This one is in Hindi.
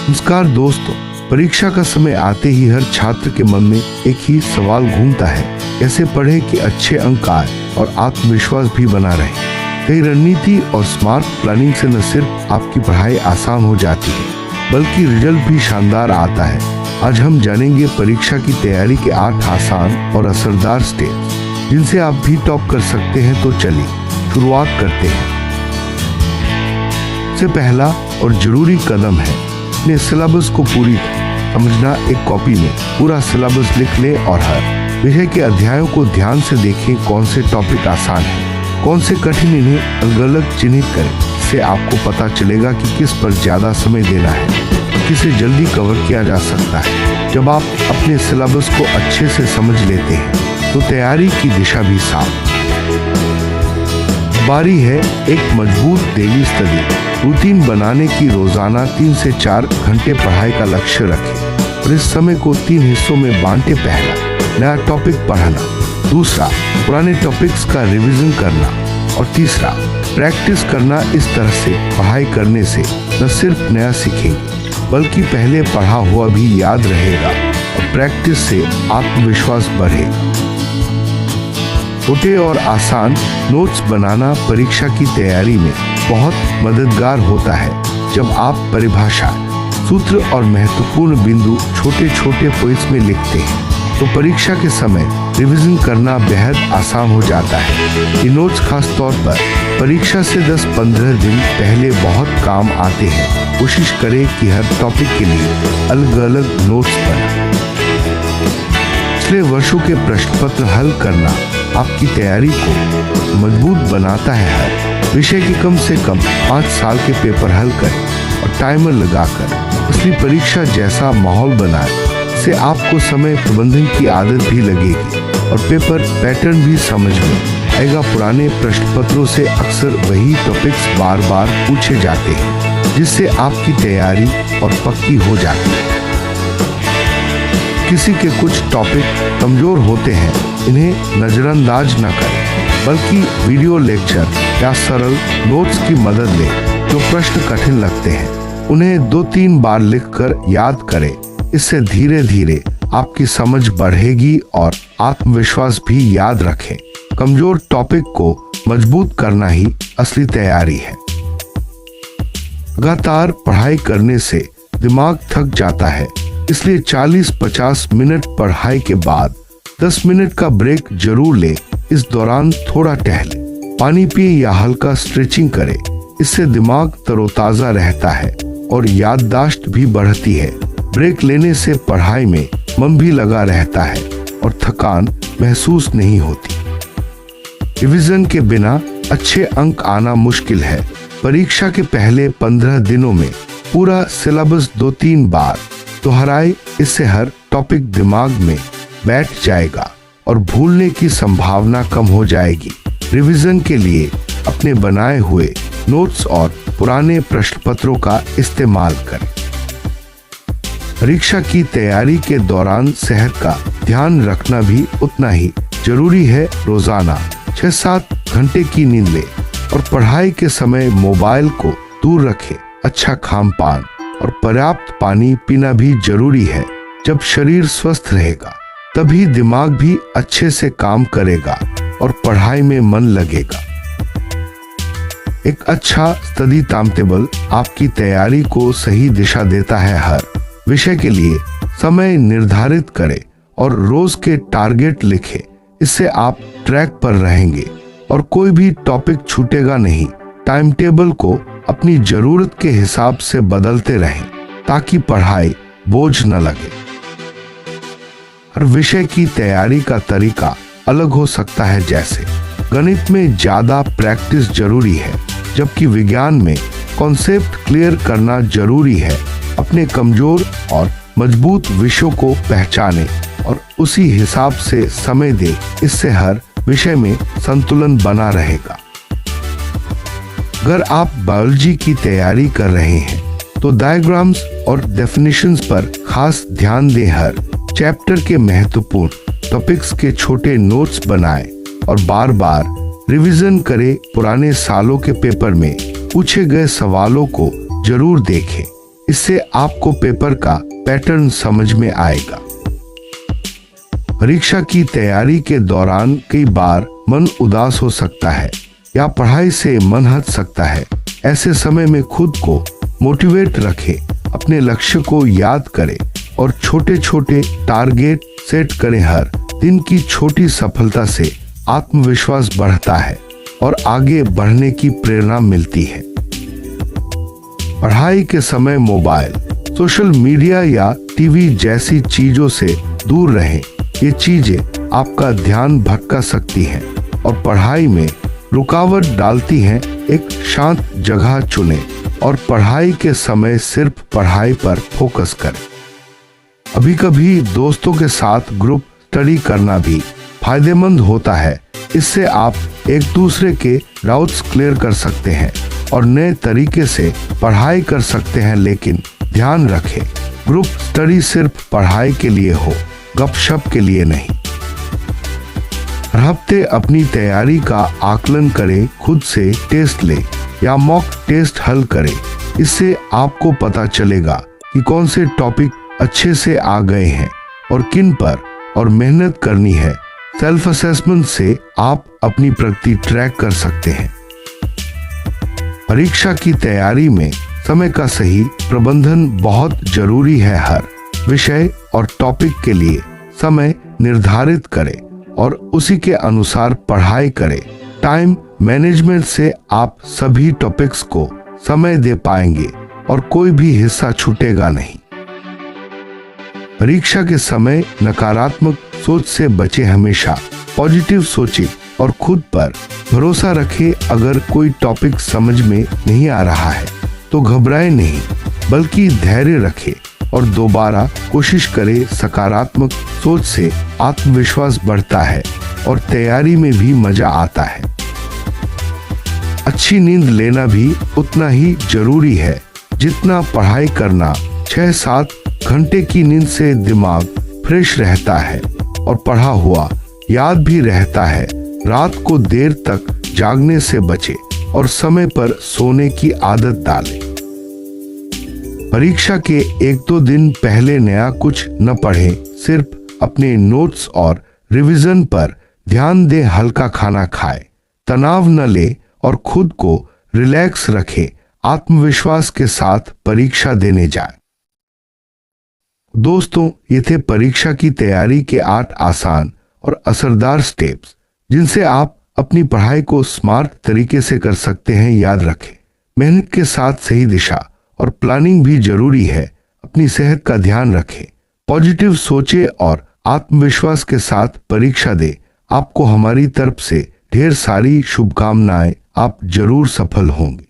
नमस्कार दोस्तों, परीक्षा का समय आते ही हर छात्र के मन में एक ही सवाल घूमता है, कैसे पढ़े कि अच्छे अंक आए और आत्मविश्वास भी बना रहे। कई रणनीति और स्मार्ट प्लानिंग से न सिर्फ आपकी पढ़ाई आसान हो जाती है, बल्कि रिजल्ट भी शानदार आता है। आज हम जानेंगे परीक्षा की तैयारी के 8 आसान और असरदार स्टेप्स, जिनसे आप भी टॉप कर सकते हैं। तो चलिए शुरुआत करते हैं। सबसे पहला और जरूरी कदम है अपने सिलेबस को पूरी समझना। एक कॉपी में पूरा सिलेबस लिख लें और हर विषय के अध्यायों को ध्यान से देखें। कौन से टॉपिक आसान हैं, कौन से कठिन, इन्हें अलग अलग चिन्हित करें। इससे आपको पता चलेगा कि किस पर ज्यादा समय देना है, किसे जल्दी कवर किया जा सकता है। जब आप अपने सिलेबस को अच्छे से समझ लेते हैं तो तैयारी की दिशा भी साफ। बारी है एक मजबूत डेली स्टडी रूटीन बनाने की। रोजाना 3 से 4 घंटे पढ़ाई का लक्ष्य रखें और इस समय को 3 हिस्सों में बांटे। पहला, नया टॉपिक पढ़ना। दूसरा, पुराने टॉपिक्स का रिवीजन करना। और तीसरा, प्रैक्टिस करना। इस तरह से पढ़ाई करने से न सिर्फ नया सीखेंगे, बल्कि पहले पढ़ा हुआ भी याद रहेगा और प्रैक्टिस से आत्मविश्वास बढ़ेगा। छोटे और आसान नोट्स बनाना परीक्षा की तैयारी में बहुत मददगार होता है। जब आप परिभाषा, सूत्र और महत्वपूर्ण बिंदु छोटे छोटे पॉइंट्स में लिखते हैं तो परीक्षा के समय रिवीजन करना बेहद आसान हो जाता है। ये नोट्स खास तौर पर परीक्षा से 10-15 दिन पहले बहुत काम आते हैं। कोशिश करें कि हर टॉपिक के लिए अलग अलग नोट्स बनाएं। पिछले वर्षों के प्रश्न पत्र हल करना आपकी तैयारी को मजबूत बनाता है। हर विषय के कम से कम 5 साल के पेपर हल करें और टाइमर लगाकर असली परीक्षा जैसा माहौल बनाएं। इससे आपको समय प्रबंधन की आदत भी लगेगी और पेपर पैटर्न भी समझ में आएगा। पुराने प्रश्न पत्रों से अक्सर वही टॉपिक्स बार बार पूछे जाते हैं, जिससे आपकी तैयारी और पक्की हो जाती है। किसी के कुछ टॉपिक कमजोर होते हैं, इन्हें नजरअंदाज न करें, बल्कि वीडियो लेक्चर या सरल नोट्स की मदद लें। जो प्रश्न कठिन लगते हैं उन्हें 2-3 बार लिखकर याद करें। इससे धीरे धीरे आपकी समझ बढ़ेगी और आत्मविश्वास भी। याद रखें, कमजोर टॉपिक को मजबूत करना ही असली तैयारी है। लगातार पढ़ाई करने से दिमाग थक जाता है, इसलिए 40-50 मिनट पढ़ाई के बाद 10 मिनट का ब्रेक जरूर ले। इस दौरान थोड़ा टहले, पानी पिए या हल्का स्ट्रेचिंग करें। इससे दिमाग तरोताजा रहता है और याददाश्त भी बढ़ती है। ब्रेक लेने से पढ़ाई में मन भी लगा रहता है और थकान महसूस नहीं होती। रिवीजन के बिना अच्छे अंक आना मुश्किल है। परीक्षा के पहले 15 दिनों में पूरा सिलेबस 2-3 बार दोहराए। इससे हर टॉपिक दिमाग में बैठ जाएगा और भूलने की संभावना कम हो जाएगी। रिवीजन के लिए अपने बनाए हुए नोट्स और पुराने प्रश्न पत्रों का इस्तेमाल करें। परीक्षा की तैयारी के दौरान सेहत का ध्यान रखना भी उतना ही जरूरी है। रोजाना 6-7 घंटे की नींद लें और पढ़ाई के समय मोबाइल को दूर रखें। अच्छा खान पान और पर्याप्त पानी पीना भी जरूरी है। जब शरीर स्वस्थ रहेगा तभी दिमाग भी अच्छे से काम करेगा और पढ़ाई में मन लगेगा। एक अच्छा स्टडी टाइम टेबल आपकी तैयारी को सही दिशा देता है। हर विषय के लिए समय निर्धारित करें और रोज के टारगेट लिखें। इससे आप ट्रैक पर रहेंगे और कोई भी टॉपिक छूटेगा नहीं। टाइम टेबल को अपनी जरूरत के हिसाब से बदलते रहें ताकि पढ़ाई बोझ न लगे। हर विषय की तैयारी का तरीका अलग हो सकता है। जैसे गणित में ज्यादा प्रैक्टिस जरूरी है, जबकि विज्ञान में कॉन्सेप्ट क्लियर करना जरूरी है। अपने कमजोर और मजबूत विषयों को पहचानें और उसी हिसाब से समय दें। इससे हर विषय में संतुलन बना रहेगा। अगर आप बायोलॉजी की तैयारी कर रहे हैं तो डायग्राम्स और डेफिनेशंस पर खास ध्यान दें। हर चैप्टर के महत्वपूर्ण टॉपिक्स के छोटे नोट्स बनाएं और बार बार रिवीजन करें। पुराने सालों के पेपर में पूछे गए सवालों को जरूर देखें। इससे आपको पेपर का पैटर्न समझ में आएगा। परीक्षा की तैयारी के दौरान कई बार मन उदास हो सकता है या पढ़ाई से मन हट सकता है। ऐसे समय में खुद को मोटिवेट रखें, अपने लक्ष्य को याद करें और छोटे छोटे टारगेट सेट करें। हर दिन की छोटी सफलता से आत्मविश्वास बढ़ता है और आगे बढ़ने की प्रेरणा मिलती है। पढ़ाई के समय मोबाइल, सोशल मीडिया या टीवी जैसी चीजों से दूर रहें। ये चीजें आपका ध्यान भटका सकती हैं और पढ़ाई में रुकावट डालती हैं। एक शांत जगह चुनें और पढ़ाई के समय सिर्फ पढ़ाई पर फोकस करें। कभी कभी दोस्तों के साथ ग्रुप स्टडी करना भी फायदेमंद होता है। इससे आप एक दूसरे के डाउट्स क्लियर कर सकते हैं और नए तरीके से पढ़ाई कर सकते हैं। लेकिन ध्यान रखें, ग्रुप स्टडी सिर्फ पढ़ाई के लिए हो, गपशप के लिए नहीं। हर हफ्ते अपनी तैयारी का आकलन करें, खुद से टेस्ट लें या मॉक टेस्ट हल करें। इससे आपको पता चलेगा कि कौन से टॉपिक अच्छे से आ गए हैं और किन पर और मेहनत करनी है। सेल्फ असेसमेंट से आप अपनी प्रगति ट्रैक कर सकते हैं। परीक्षा की तैयारी में समय का सही प्रबंधन बहुत जरूरी है। हर विषय और टॉपिक के लिए समय निर्धारित करें और उसी के अनुसार पढ़ाई करें। टाइम मैनेजमेंट से आप सभी टॉपिक्स को समय दे पाएंगे और कोई भी हिस्सा छूटेगा नहीं। परीक्षा के समय नकारात्मक सोच से बचे, हमेशा पॉजिटिव सोचें और खुद पर भरोसा रखें। अगर कोई टॉपिक समझ में नहीं आ रहा है तो घबराएं नहीं, बल्कि धैर्य रखें और दोबारा कोशिश करें। सकारात्मक सोच से आत्मविश्वास बढ़ता है और तैयारी में भी मजा आता है। अच्छी नींद लेना भी उतना ही जरूरी है जितना पढ़ाई करना। 6-7 घंटे की नींद से दिमाग फ्रेश रहता है और पढ़ा हुआ याद भी रहता है। रात को देर तक जागने से बचे और समय पर सोने की आदत डालें। परीक्षा के 1-2 दिन पहले नया कुछ न पढ़ें, सिर्फ अपने नोट्स और रिवीजन पर ध्यान दें। हल्का खाना खाएं, तनाव न लें और खुद को रिलैक्स रखें। आत्मविश्वास के साथ परीक्षा देने जाएं। दोस्तों, ये थे परीक्षा की तैयारी के 8 आसान और असरदार स्टेप्स जिनसे आप अपनी पढ़ाई को स्मार्ट तरीके से कर सकते हैं। याद रखें, मेहनत के साथ सही दिशा और प्लानिंग भी जरूरी है। अपनी सेहत का ध्यान रखें, पॉजिटिव सोचें और आत्मविश्वास के साथ परीक्षा दें। आपको हमारी तरफ से ढेर सारी शुभकामनाएं। आप जरूर सफल होंगे।